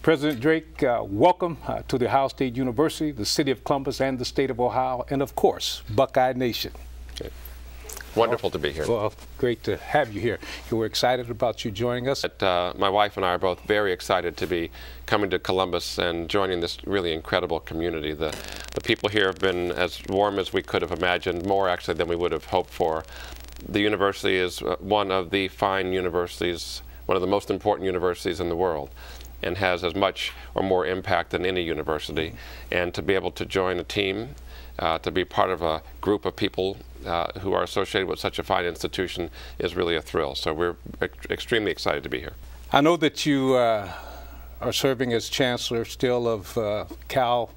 President Drake, welcome to the Ohio State University, the city of Columbus, and the state of Ohio, and of course, Buckeye Nation. Okay. Wonderful to be here. Well, great to have you here. We're excited about you joining us. My wife and I are both very excited to be coming to Columbus and joining this really incredible community. The people here have been as warm as we could have imagined, more actually than we would have hoped for. The university is one of the fine universities, one of the most important universities in the world, and has as much or more impact than any university. And to be able to join a team, to be part of a group of people who are associated with such a fine institution is really a thrill. So we're extremely excited to be here. I know that you are serving as Chancellor still of Cal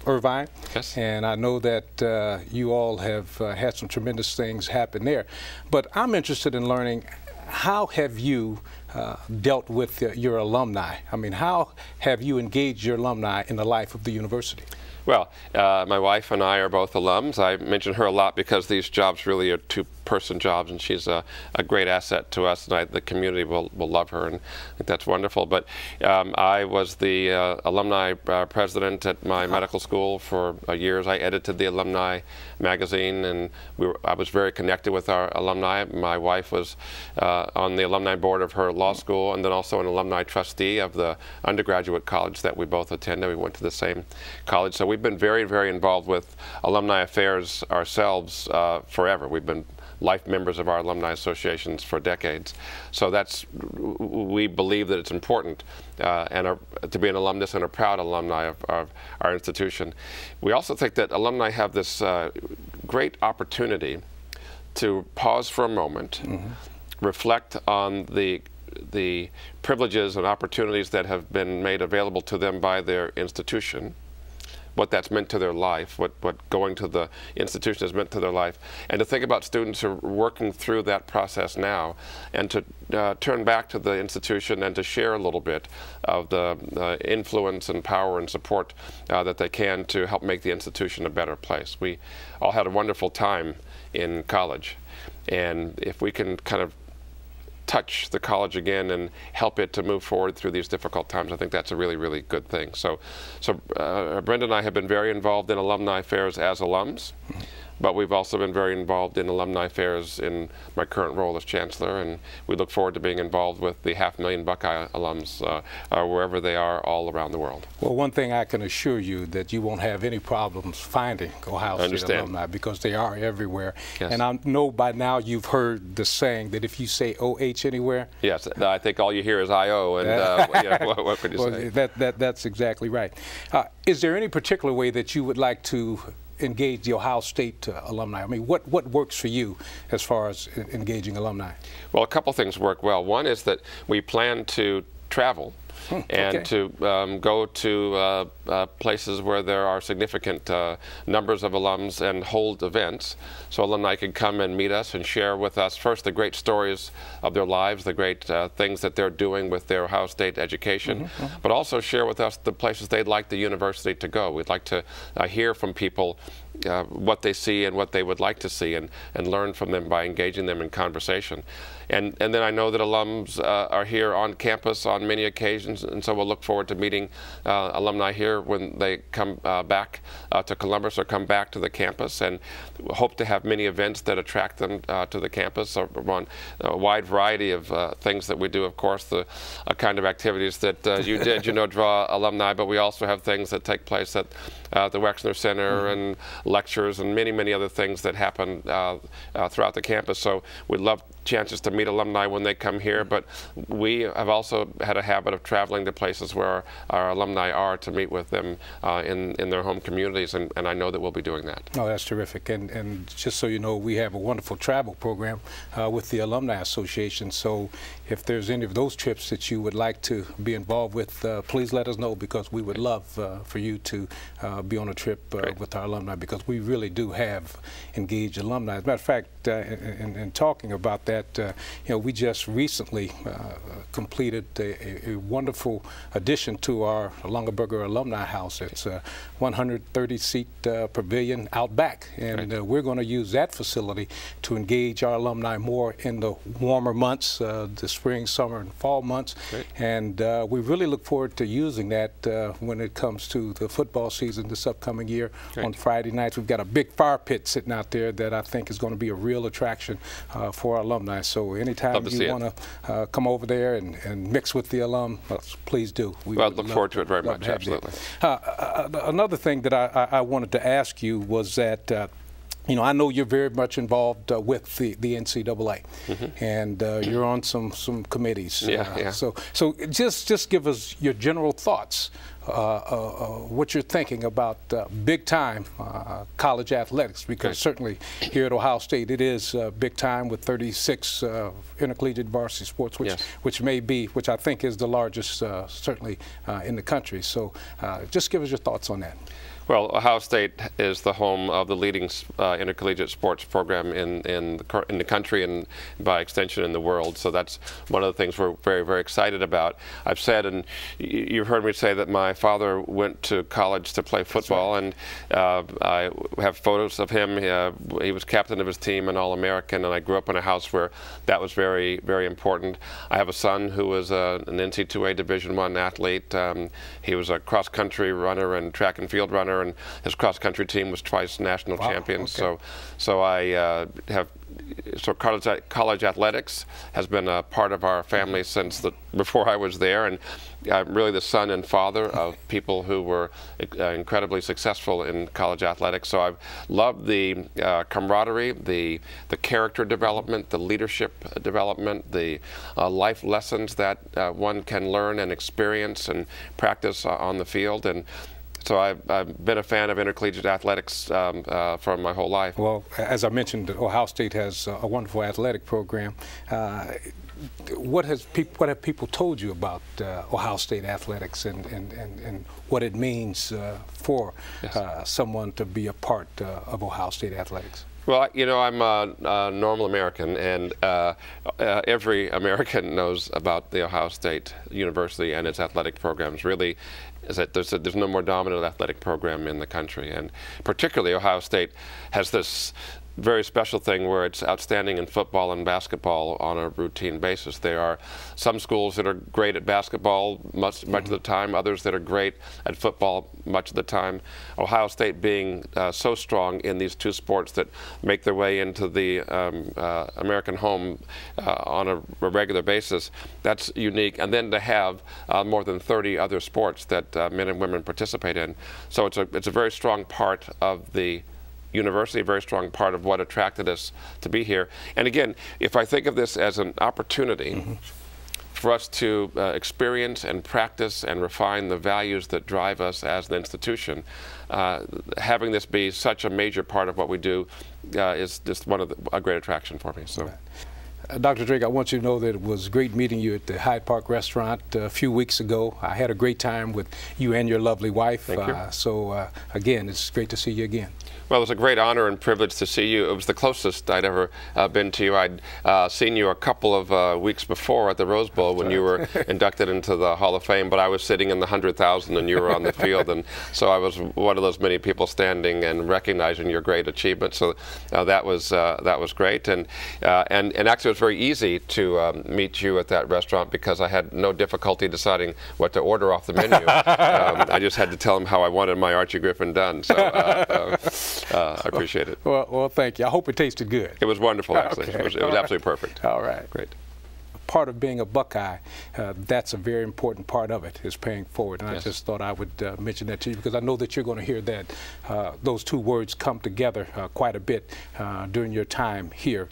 Irvine. Yes. And I know that you all have had some tremendous things happen there. But I'm interested in learning, how have you dealt with your alumni? I mean, how have you engaged your alumni in the life of the university? Well, my wife and I are both alums. I mention her a lot because these jobs really are two-person jobs, and she's a great asset to us, and the community will love her, and I think that's wonderful. But I was the alumni president at my medical school for years. I edited the alumni magazine, and I was very connected with our alumni. My wife was on the alumni board of her law school, and then also an alumni trustee of the undergraduate college that we both attended. We went to the same college. So we've been very, very involved with alumni affairs ourselves forever. We've been life members of our alumni associations for decades. So we believe that it's important to be an alumnus and a proud alumni of our institution. We also think that alumni have this great opportunity to pause for a moment, reflect on the privileges and opportunities that have been made available to them by their institution, what that's meant to their life, what going to the institution has meant to their life, and to think about students who are working through that process now, and to turn back to the institution and to share a little bit of the influence and power and support that they can to help make the institution a better place. We all had a wonderful time in college, and if we can kind of touch the college again and help it to move forward through these difficult times, I think that's a really, really good thing. So Brenda and I have been very involved in alumni affairs as alums, but we've also been very involved in alumni affairs in my current role as Chancellor, and we look forward to being involved with the 500,000 Buckeye alums wherever they are all around the world. Well, one thing I can assure you, that you won't have any problems finding Ohio State alumni, because they are everywhere. Yes. And I know by now you've heard the saying that if you say OH anywhere. Yes, I think all you hear is IO, and what could you say? That's exactly right. Is there any particular way that you would like to engage the Ohio State alumni? I mean, what works for you as far as engaging alumni? Well, a couple things work well. One is that we plan to travel and to go to places where there are significant numbers of alums and hold events, so alumni can come and meet us and share with us first the great stories of their lives, the great things that they're doing with their Ohio State education, but also share with us the places they'd like the university to go. We'd like to hear from people what they see and what they would like to see, and learn from them by engaging them in conversation. And then I know that alums are here on campus on many occasions, and so we'll look forward to meeting alumni here when they come back to Columbus or come back to the campus, and hope to have many events that attract them to the campus on a wide variety of things that we do. Of course, the kind of activities that you did, draw alumni, but we also have things that take place at the Wexner Center and lectures and many, many other things that happen throughout the campus. So we'd love chances to meet alumni when they come here, but we have also had a habit of traveling to places where our alumni are to meet with them in their home communities, and I know that we'll be doing that. Oh, that's terrific. And just so you know, we have a wonderful travel program with the Alumni Association, so if there's any of those trips that you would like to be involved with, please let us know, because we would love for you to be on a trip with our alumni, because we really do have engaged alumni. As a matter of fact, in talking about that, that, you know, we just recently completed a wonderful addition to our Longaberger Alumni House. It's a 130-seat pavilion out back, and we're going to use that facility to engage our alumni more in the warmer months, the spring, summer, and fall months. And we really look forward to using that when it comes to the football season this upcoming year. On Friday nights, we've got a big fire pit sitting out there that I think is going to be a real attraction for our alumni. So anytime you want to come over there and mix with the alum, please do. We look forward to it very much. Absolutely. Another thing that I wanted to ask you was that you know, I know you're very much involved with the NCAA, and you're on some committees. So just give us your general thoughts, what you're thinking about big time college athletics, because certainly here at Ohio State it is big time with 36 intercollegiate varsity sports, which I think is the largest certainly in the country. So just give us your thoughts on that. Well, Ohio State is the home of the leading intercollegiate sports program in the country and by extension in the world. So that's one of the things we're very, very excited about. I've said, and you've heard me say, that my father went to college to play football, and I have photos of him. He was captain of his team, an All-American, and I grew up in a house where that was very, very important. I have a son who was an NC2A Division I athlete. He was a cross-country runner and track and field runner, and his cross-country team was twice national champions. So I college athletics has been a part of our family since before I was there, and I'm really the son and father of people who were incredibly successful in college athletics. So I've loved the camaraderie, the character development, the leadership development, the life lessons that one can learn and experience and practice on the field. And so I've been a fan of intercollegiate athletics for my whole life. Well, as I mentioned, Ohio State has a wonderful athletic program. What have people told you about Ohio State athletics and what it means for someone to be a part of Ohio State athletics? Well, you know, I'm a normal American, and every American knows about the Ohio State University and its athletic programs. Really, is that there's no more dominant athletic program in the country, and particularly Ohio State has this very special thing where it's outstanding in football and basketball on a routine basis. There are some schools that are great at basketball much of the time, others that are great at football much of the time. Ohio State being so strong in these two sports that make their way into the American home on a regular basis, that's unique. And then to have more than 30 other sports that men and women participate in. So it's a very strong part of the university, a very strong part of what attracted us to be here. And again, if I think of this as an opportunity for us to experience and practice and refine the values that drive us as an institution, having this be such a major part of what we do is just a great attraction for me. So. Dr. Drake, I want you to know that it was great meeting you at the Hyde Park restaurant a few weeks ago. I had a great time with you and your lovely wife. Thank you. So again, it's great to see you again. Well, it was a great honor and privilege to see you. It was the closest I'd ever been to you. I'd seen you a couple of weeks before at the Rose Bowl when you were inducted into the Hall of Fame, but I was sitting in the 100,000 and you were on the field, and so I was one of those many people standing and recognizing your great achievement. So that was great, and actually it was very easy to meet you at that restaurant because I had no difficulty deciding what to order off the menu. I just had to tell them how I wanted my Archie Griffin done. So. I appreciate it. Well, thank you. I hope it tasted good. It was wonderful, actually. Okay. It was absolutely perfect. All right. Great. Part of being a Buckeye, that's a very important part of it, is paying forward. And I just thought I would mention that to you because I know that you're going to hear that those two words come together quite a bit during your time here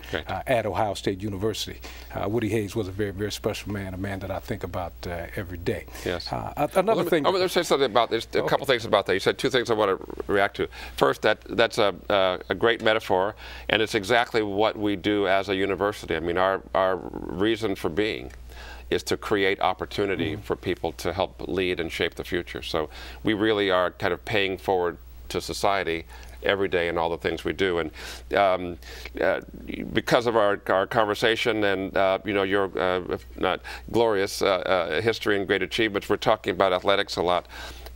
at Ohio State University. Woody Hayes was a very, very special man, a man that I think about every day. Yes. Another thing. I want to say something about this. A couple things about that. You said two things I want to react to. First, that's a great metaphor, and it's exactly what we do as a university. I mean, our reason for being is to create opportunity for people to help lead and shape the future. So we really are kind of paying forward to society every day in all the things we do. And because of our conversation and your if not glorious history and great achievements, we're talking about athletics a lot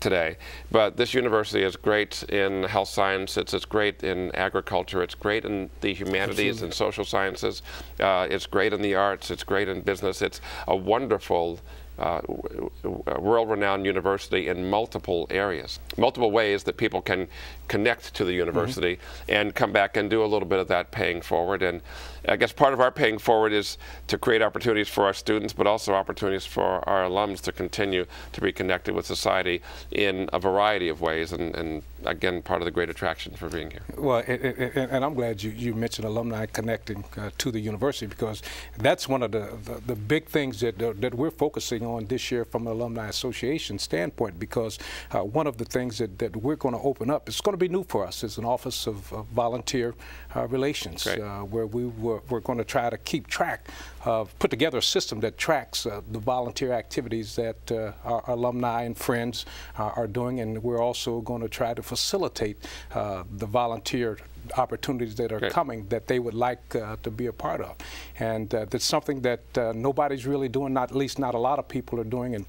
today. But this university is great in health science, it's great in agriculture, it's great in the humanities and social sciences, it's great in the arts, it's great in business. It's a wonderful world-renowned university in multiple areas, multiple ways that people can connect to the university and come back and do a little bit of that paying forward. And I guess part of our paying forward is to create opportunities for our students, but also opportunities for our alums to continue to be connected with society in a variety of ways, and again, part of the great attraction for being here. Well, and I'm glad you mentioned alumni connecting to the university, because that's one of the big things that we're focusing on this year from an Alumni Association standpoint, because one of the things that we're going to open up, it's going to be new for us, is an Office of Volunteer Relations, where we're going to try to keep track of, put together a system that tracks the volunteer activities that our alumni and friends are doing, and we're also going to try to facilitate the volunteer opportunities that are coming that they would like to be a part of. And that's something that nobody's really doing, at least not a lot of people are doing, and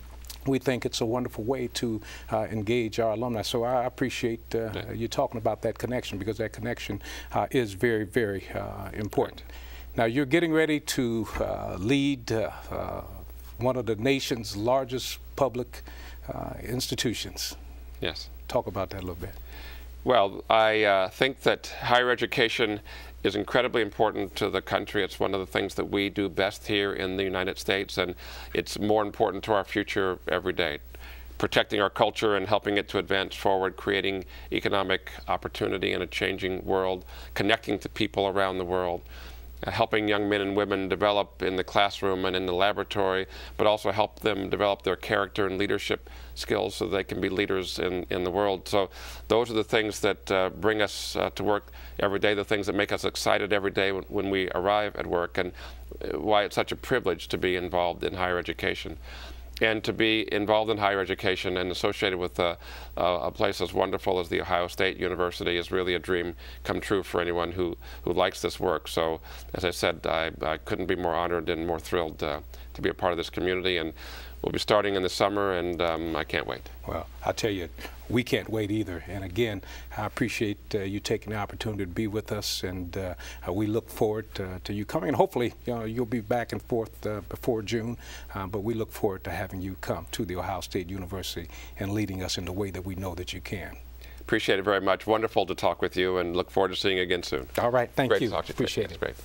we think it's a wonderful way to engage our alumni. So I appreciate you talking about that connection, because that connection is very, very important. Now, you're getting ready to lead one of the nation's largest public institutions. Yes. Talk about that a little bit. Well, I think that higher education is incredibly important to the country. It's one of the things that we do best here in the United States, and it's more important to our future every day. Protecting our culture and helping it to advance forward, creating economic opportunity in a changing world, connecting to people around the world, helping young men and women develop in the classroom and in the laboratory, but also help them develop their character and leadership skills so they can be leaders in the world. So those are the things that bring us to work every day, the things that make us excited every day when we arrive at work, and why it's such a privilege to be involved in higher education. And to be involved in higher education and associated with a place as wonderful as the Ohio State University is really a dream come true for anyone who likes this work. So, as I said, I couldn't be more honored and more thrilled to be a part of this community. And we'll be starting in the summer, and I can't wait. Well, I tell you, we can't wait either. And again, I appreciate you taking the opportunity to be with us, and we look forward to you coming. And hopefully, you'll be back and forth before June, but we look forward to having you come to the Ohio State University and leading us in the way that we know that you can. Appreciate it very much. Wonderful to talk with you, and look forward to seeing you again soon. All right, thank you. Great to talk to you. Appreciate it. Great.